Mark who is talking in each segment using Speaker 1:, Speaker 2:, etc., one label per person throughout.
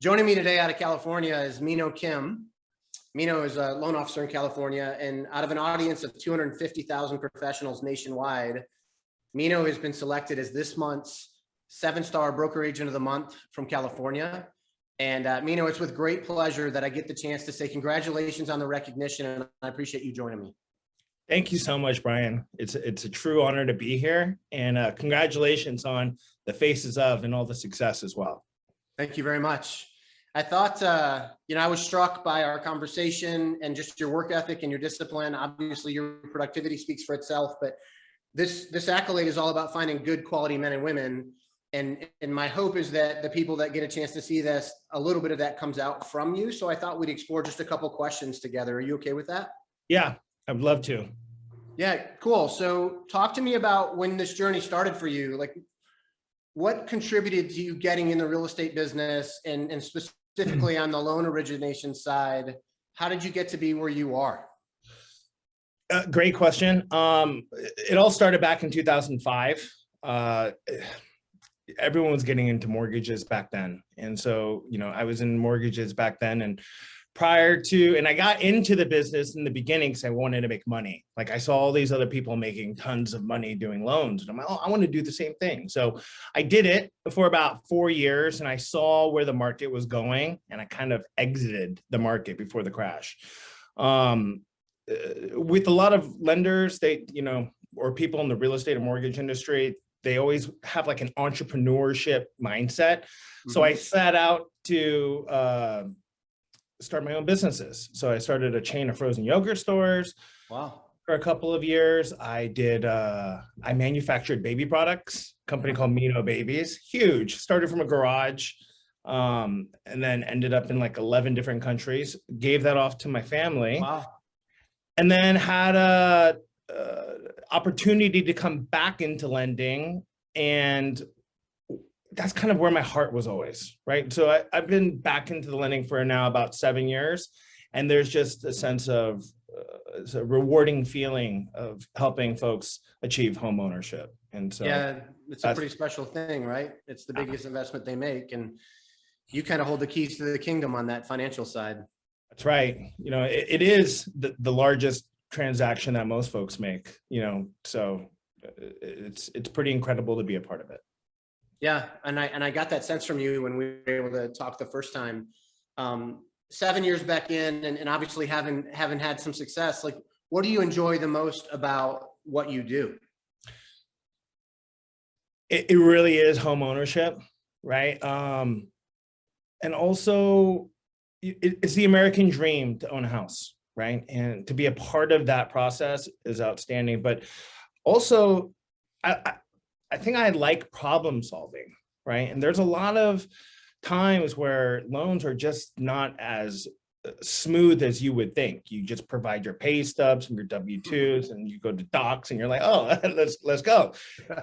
Speaker 1: Joining me today out of California is Meinoh Kim. Meinoh is a loan officer in California, and out of an audience of 250,000 professionals nationwide, Meinoh has been selected as this month's 7-star broker agent of the month from California. And Meinoh, it's with great pleasure that I get the chance to say congratulations on the recognition, and I appreciate you joining me.
Speaker 2: Thank you so much, Brian. It's a true honor to be here, and congratulations on the faces of and all the success as well.
Speaker 1: Thank you very much. I thought, I was struck by our conversation and just your work ethic and your discipline. Obviously, your productivity speaks for itself, but this accolade is all about finding good quality men and women. And my hope is that the people that get a chance to see this, a little bit of that comes out from you. So I thought we'd explore just a couple questions together. Are you okay with that?
Speaker 2: Yeah, I'd love to.
Speaker 1: Yeah, cool. So talk to me about when this journey started for you. Like, what contributed to you getting in the real estate business, and specifically on the loan origination side? How did you get to be where you are?
Speaker 2: Great question. It all started back in 2005. Everyone was getting into mortgages back then. And so, I was in mortgages back then, and I got into the business in the beginning because I wanted to make money. Like, I saw all these other people making tons of money doing loans, and I'm like, oh, I want to do the same thing. So I did it for about 4 years, and I saw where the market was going, and I kind of exited the market before the crash. With a lot of lenders, or people in the real estate and mortgage industry, they always have like an entrepreneurship mindset. Mm-hmm. So I set out to start my own businesses. So I started a chain of frozen yogurt stores.
Speaker 1: Wow. For
Speaker 2: a couple of years. I manufactured baby products, a company called Meinoh Babies, huge, started from a garage, and then ended up in like 11 different countries, gave that off to my family.
Speaker 1: Wow.
Speaker 2: And then had a opportunity to come back into lending, and that's kind of where my heart was always, right? So I've been back into the lending for now about 7 years, and there's just a sense of it's a rewarding feeling of helping folks achieve home ownership. And so
Speaker 1: yeah, it's a pretty special thing, right? It's the biggest investment they make, and you kind of hold the keys to the kingdom on that financial side.
Speaker 2: That's right. It is the largest transaction that most folks make, so it's pretty incredible to be a part of it.
Speaker 1: Yeah, and I got that sense from you when we were able to talk the first time. 7 years back in, and obviously having had some success, like, what do you enjoy the most about what you do?
Speaker 2: It really is home ownership, right? And also, it's the American dream to own a house, right? And to be a part of that process is outstanding. But also, I think I like problem solving, right? And there's a lot of times where loans are just not as smooth as you would think. You just provide your pay stubs and your W-2s, and you go to docs, and you're like, oh, let's go.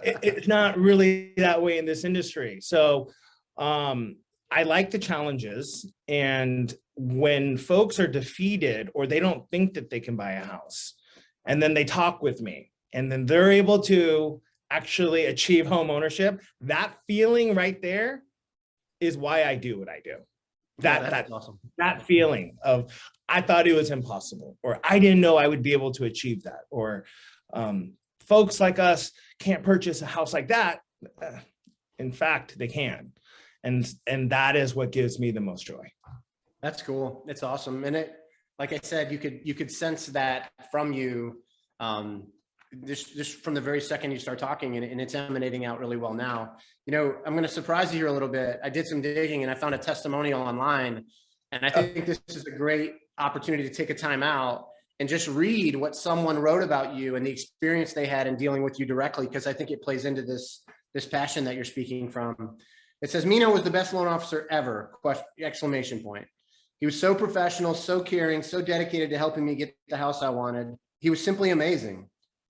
Speaker 2: It's not really that way in this industry. So I like the challenges, and when folks are defeated or they don't think that they can buy a house, and then they talk with me, and then they're able to actually achieve home ownership, that feeling right there is why I do what I do. That's awesome. That feeling of, I thought it was impossible, or I didn't know I would be able to achieve that, or folks like us can't purchase a house like that. In fact, they can. And that is what gives me the most joy.
Speaker 1: That's cool. It's awesome. And it, like I said, you could sense that from you, just from the very second you start talking, and it's emanating out really well now. I'm going to surprise you here a little bit. I did some digging, and I found a testimonial online, and I think this is a great opportunity to take a time out and just read what someone wrote about you and the experience they had in dealing with you directly, because I think it plays into this passion that you're speaking from. It says, Meinoh was the best loan officer ever, exclamation point. He was so professional, so caring, so dedicated to helping me get the house I wanted. He was simply amazing.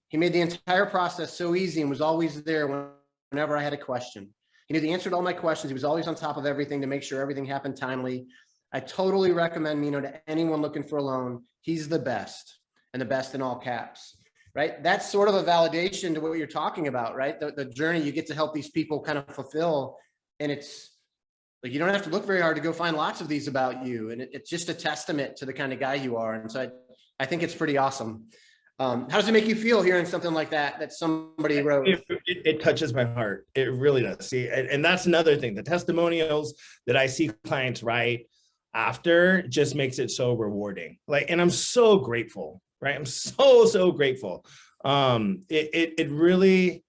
Speaker 1: He made the entire process so easy and was always there whenever I had a question. He knew the answer to all my questions. He was always on top of everything to make sure everything happened timely. I totally recommend Meinoh to anyone looking for a loan. He's the best, and the best in all caps, right? That's sort of a validation to what you're talking about, right? The journey you get to help these people kind of fulfill. And it's Like, you don't have to look very hard to go find lots of these about you. And it's just a testament to the kind of guy you are. And so I think it's pretty awesome. How does it make you feel hearing something like that somebody wrote?
Speaker 2: It touches my heart. It really does. See, and that's another thing. The testimonials that I see clients write after just makes it so rewarding. Like, and I'm so grateful, right? I'm so grateful. It really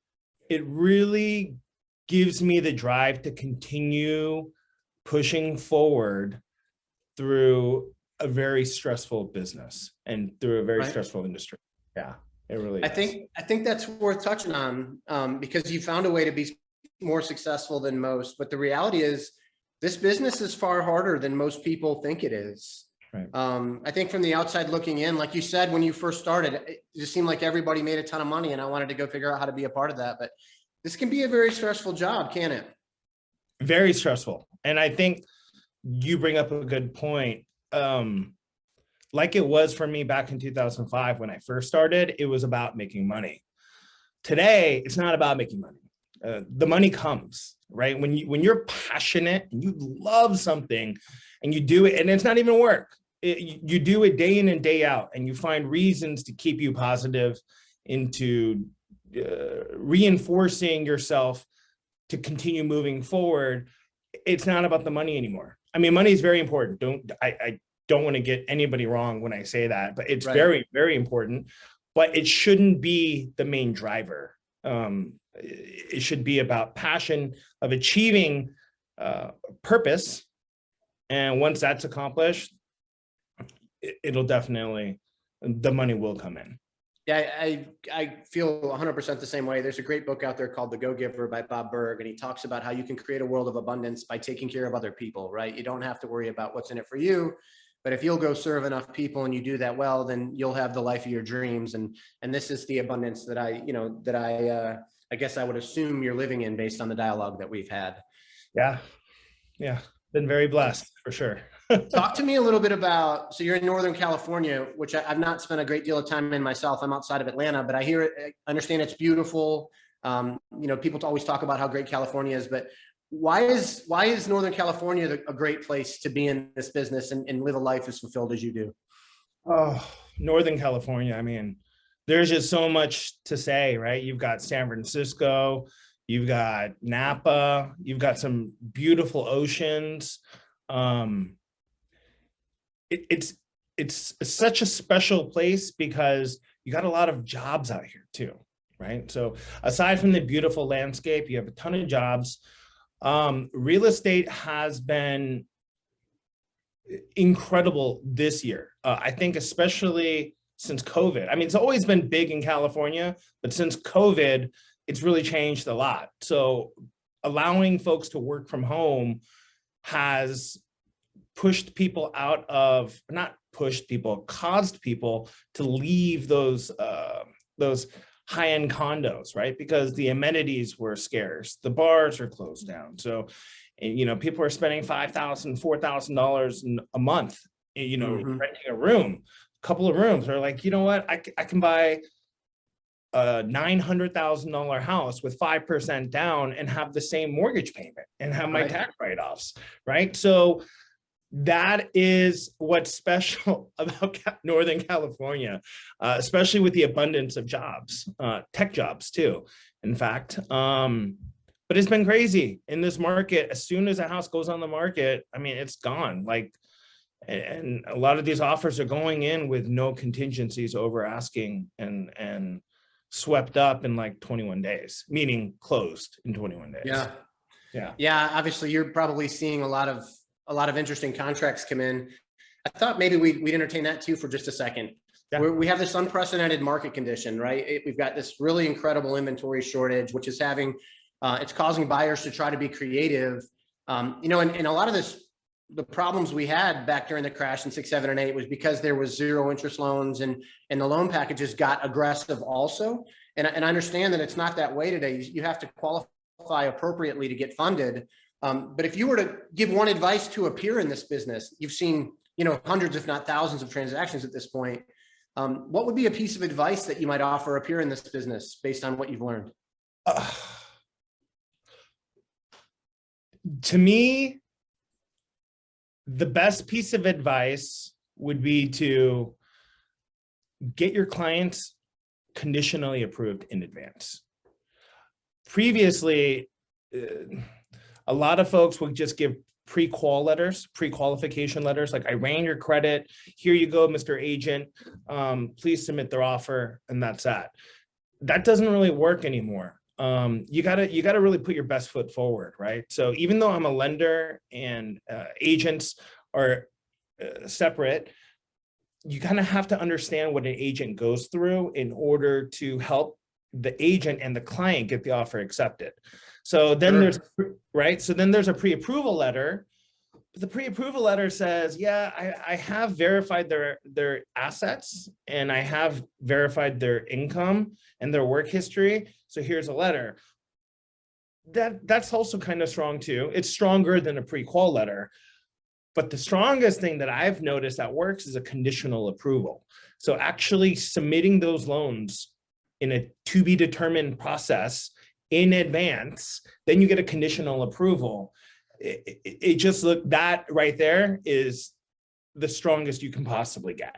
Speaker 2: gives me the drive to continue pushing forward through a very stressful business and through a very stressful industry. Yeah, it really is.
Speaker 1: I think that's worth touching on, because you found a way to be more successful than most. But the reality is, this business is far harder than most people think it is.
Speaker 2: Right.
Speaker 1: I think from the outside looking in, like you said, when you first started, it just seemed like everybody made a ton of money, and I wanted to go figure out how to be a part of that. But this can be a very stressful job, can't it?
Speaker 2: Very stressful. And I think you bring up a good point. Like it was for me back in 2005 when I first started, it was about making money. Today, it's not about making money. The money comes, right? When you're passionate and you love something and you do it, and it's not even work. You do it day in and day out, and you find reasons to keep you positive, into reinforcing yourself to continue moving forward. It's not about the money anymore. I mean, money is very important. I don't want to get anybody wrong when I say that, but it's very, very important, but it shouldn't be the main driver. It should be about passion of achieving purpose. And once that's accomplished, it'll definitely, the money will come in.
Speaker 1: Yeah, I feel 100% the same way. There's a great book out there called The Go-Giver by Bob Burg, and he talks about how you can create a world of abundance by taking care of other people, right? You don't have to worry about what's in it for you, but if you'll go serve enough people and you do that well, then you'll have the life of your dreams. And this is the abundance that I guess I would assume you're living in based on the dialogue that we've had.
Speaker 2: Yeah. Been very blessed for sure.
Speaker 1: Talk to me a little bit about, so you're in Northern California, which I've not spent a great deal of time in myself. I'm outside of Atlanta, but I understand it's beautiful. People always talk about how great California is, but why is Northern California a great place to be in this business and live a life as fulfilled as you do?
Speaker 2: Oh, Northern California. I mean, there's just so much to say, right? You've got San Francisco, you've got Napa, you've got some beautiful oceans. It's such a special place because you got a lot of jobs out here too, right? So aside from the beautiful landscape, you have a ton of jobs. Real estate has been incredible this year. I think especially since COVID. I mean, it's always been big in California, but since COVID, it's really changed a lot. So allowing folks to work from home has pushed people out of, not pushed people, caused people to leave those high-end condos, right? Because the amenities were scarce, the bars are closed down. So, people are spending $5,000, $4,000 a month, renting a room, a couple of rooms. They're like, you know what? I can buy a $900,000 house with 5% down and have the same mortgage payment and have my tax write-offs, right? So that is what's special about Northern California, especially with the abundance of jobs, tech jobs too, in fact. But it's been crazy in this market. As soon as a house goes on the market, I mean, it's gone. And a lot of these offers are going in with no contingencies over asking and swept up in like 21 days, meaning closed in 21 days.
Speaker 1: Yeah. Obviously, you're probably seeing a lot of interesting contracts come in. I thought maybe we'd entertain that too for just a second. Yeah. We have this unprecedented market condition, right? We've got this really incredible inventory shortage, which is it's causing buyers to try to be creative. And a lot of the problems we had back during the crash in 6, 7, and 8 was because there was zero interest loans and the loan packages got aggressive also. And I understand that it's not that way today. You have to qualify appropriately to get funded. But if you were to give one advice to a peer in this business, you've seen, hundreds, if not thousands of transactions at this point. What would be a piece of advice that you might offer a peer in this business based on what you've learned?
Speaker 2: To me, the best piece of advice would be to get your clients conditionally approved in advance. Previously, a lot of folks would just give pre-qual letters, pre-qualification letters, like I ran your credit, here you go, Mr. Agent, please submit their offer, and that's that. That doesn't really work anymore. You gotta really put your best foot forward, right? So even though I'm a lender and agents are separate, you kind of have to understand what an agent goes through in order to help the agent and the client get the offer accepted. So then there's, right? So then there's a pre-approval letter. But the pre-approval letter says, yeah, I have verified their assets and I have verified their income and their work history. So here's a letter. That's also kind of strong too. It's stronger than a pre-qual letter. But the strongest thing that I've noticed that works is a conditional approval. So actually submitting those loans in a to be determined process in advance, then you get a conditional approval. It just look, that right there is the strongest you can possibly get.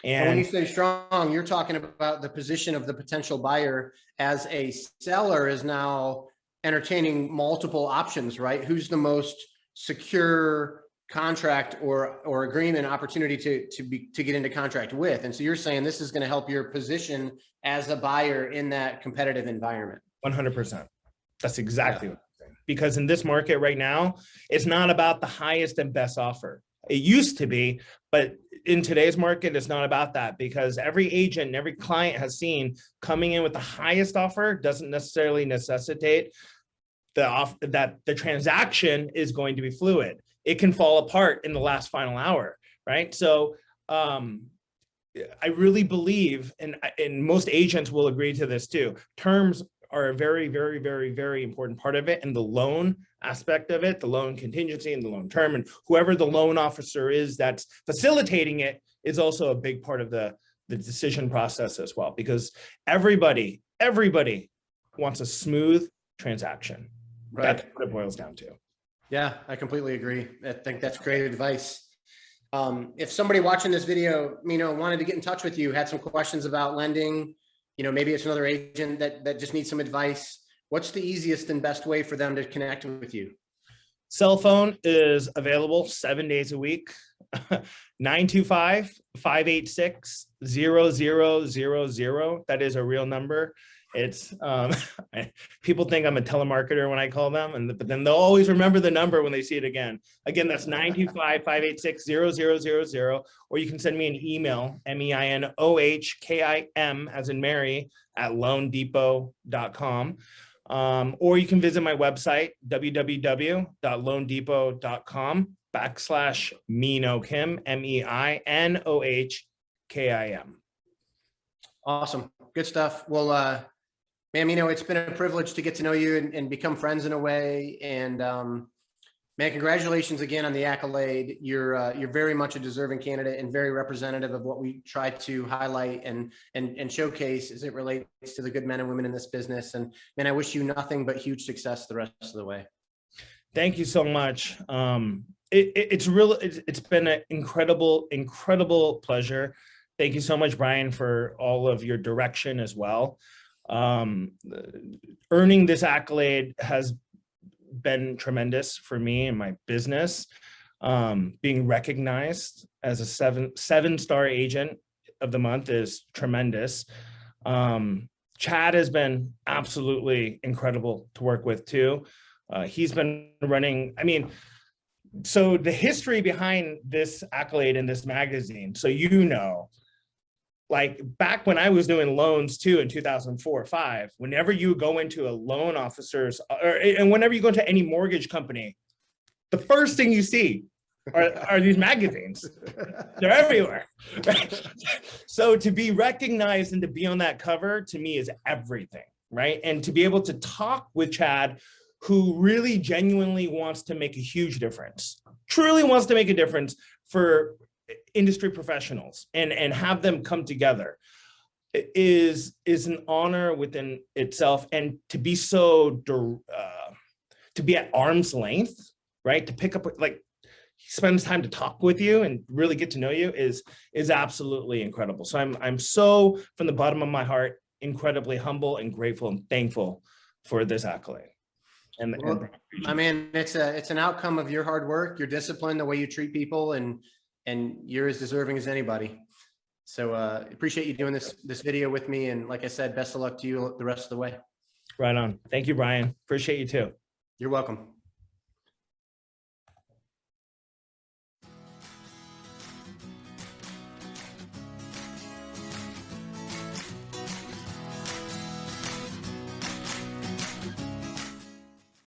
Speaker 1: And when you say strong, you're talking about the position of the potential buyer as a seller is now entertaining multiple options, right? Who's the most secure contract or agreement opportunity to get into contract with? And so you're saying this is going to help your position as a buyer in that competitive environment.
Speaker 2: 100%. That's exactly what I'm saying. Because in this market right now, it's not about the highest and best offer. It used to be, but in today's market, it's not about that, because every agent and every client has seen coming in with the highest offer doesn't necessarily necessitate that the transaction is going to be fluid. It can fall apart in the last final hour, right? So I really believe, and most agents will agree to this too, terms are a very, very, very, very important part of it. And the loan aspect of it, the loan contingency and the loan term, and whoever the loan officer is that's facilitating it is also a big part of the decision process as well, because everybody wants a smooth transaction. Right. That's what it boils down to.
Speaker 1: Yeah, I completely agree. I think that's great advice. If somebody watching this video, Meinoh, wanted to get in touch with you, had some questions about lending, maybe it's another agent that just needs some advice, what's the easiest and best way for them to connect with you?
Speaker 2: Cell phone is available 7 days a week, 925-586-0000. That is a real number. It's people think I'm a telemarketer when I call them, but then they'll always remember the number when they see it again. Again, that's 925-586-0000, or you can send me an email, MEINOHKIM as in Mary @loandepot.com. Or you can visit my website, www.loandepot.com/Meinohkim, MEINOHKIM.
Speaker 1: Awesome. Good stuff. Well, man, Meinoh, it's been a privilege to get to know you and become friends in a way. And man, congratulations again on the accolade. You're very much a deserving candidate and very representative of what we try to highlight and showcase as it relates to the good men and women in this business. And man, I wish you nothing but huge success the rest of the way.
Speaker 2: Thank you so much. It's been an incredible pleasure. Thank you so much, Brian, for all of your direction as well. Earning this accolade has been tremendous for me and my business. Being recognized as a seven-star agent of the month is tremendous. Chad has been absolutely incredible to work with too. He's been running, so the history behind this accolade in this magazine, so like back when I was doing loans too in 2004 or 5, whenever you go into a loan officer's and whenever you go into any mortgage company, the first thing you see are these magazines. They're everywhere. Right? So to be recognized and to be on that cover to me is everything, right? And to be able to talk with Chad, who really genuinely wants to make a huge difference, truly wants to make a difference for industry professionals and have them come together is an honor within itself. And to be to be at arm's length, right? To pick up, like, spends time to talk with you and really get to know you is absolutely incredible. So I'm so, from the bottom of my heart, incredibly humble and grateful and thankful for this accolade.
Speaker 1: Well, I mean, it's an outcome of your hard work, your discipline, the way you treat people, and you're as deserving as anybody. So appreciate you doing this video with me. And like I said, best of luck to you the rest of the way.
Speaker 2: Right on. Thank you, Brian. Appreciate you too.
Speaker 1: You're welcome.